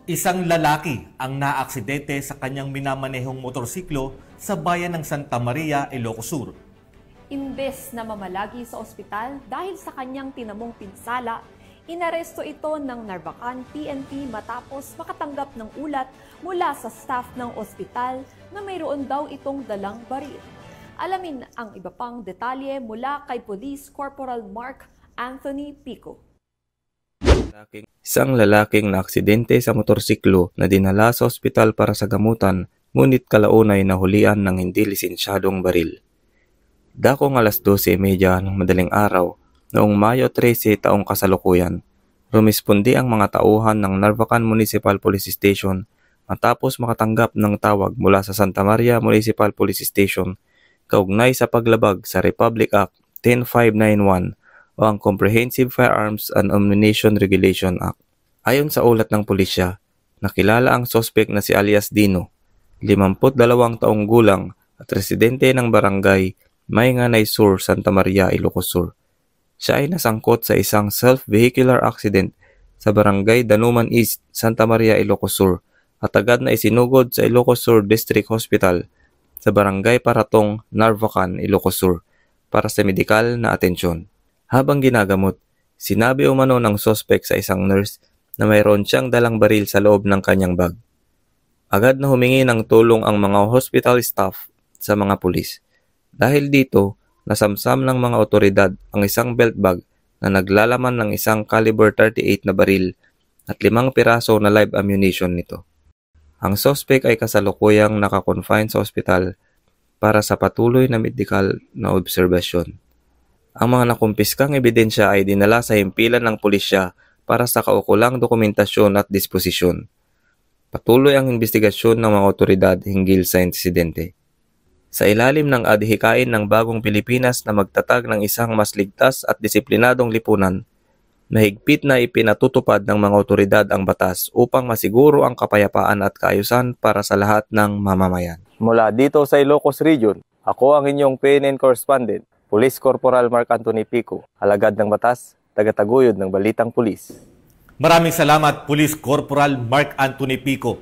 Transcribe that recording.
Isang lalaki ang naaksidente sa kanyang minamanehong motorsiklo sa bayan ng Santa Maria, Ilocos Sur. Imbes na mamalagi sa ospital dahil sa kanyang tinamong pinsala, inaresto ito ng Narvacan PNP matapos makatanggap ng ulat mula sa staff ng ospital na mayroon daw itong dalang baril. Alamin ang iba pang detalye mula kay Police Corporal Mark Anthony Pico. Isang lalaking naaksidente sa motorsiklo na dinala sa ospital para sa gamutan, ngunit kalaunay nahulian ng hindi lisensyadong baril. Dakong alas 12:30 ng madaling araw, noong Mayo 13 taong kasalukuyan, rumispondi ang mga tauhan ng Narvacan Municipal Police Station matapos makatanggap ng tawag mula sa Santa Maria Municipal Police Station kaugnay sa paglabag sa Republic Act 10591 o ang Comprehensive Firearms and Ammunition Regulation Act. Ayon sa ulat ng pulisya, nakilala ang sospek na si alias Dino, 52 taong gulang at residente ng barangay Maynganay Sur, Santa Maria, Ilocos Sur. Siya ay nasangkot sa isang self-vehicular accident sa barangay Danuman East, Santa Maria, Ilocos Sur at agad na isinugod sa Ilocos Sur District Hospital sa barangay Paratong, Narvacan, Ilocos Sur para sa medikal na atensyon. Habang ginagamot, sinabi umano ng sospek sa isang nurse na mayroon siyang dalang baril sa loob ng kanyang bag. Agad na humingi ng tulong ang mga hospital staff sa mga pulis. Dahil dito, nasamsam ng mga otoridad ang isang belt bag na naglalaman ng isang caliber 38 na baril at 5 piraso na live ammunition nito. Ang sospek ay kasalukuyang nakakonfine sa ospital para sa patuloy na medikal na obserbasyon. Ang mga nakumpiskang ebidensya ay dinala sa himpilan ng pulisya para sa kaukulang dokumentasyon at disposisyon. Patuloy ang investigasyon ng mga otoridad hinggil sa insidente. Sa ilalim ng adhikain ng bagong Pilipinas na magtatag ng isang mas ligtas at disiplinadong lipunan, mahigpit na ipinatutupad ng mga otoridad ang batas upang masiguro ang kapayapaan at kaayusan para sa lahat ng mamamayan. Mula dito sa Ilocos Region, ako ang inyong PNN correspondent, Police Corporal Mark Anthony Pico, alagad ng batas, tagataguyod ng Balitang Pulis. Maraming salamat, Police Corporal Mark Anthony Pico.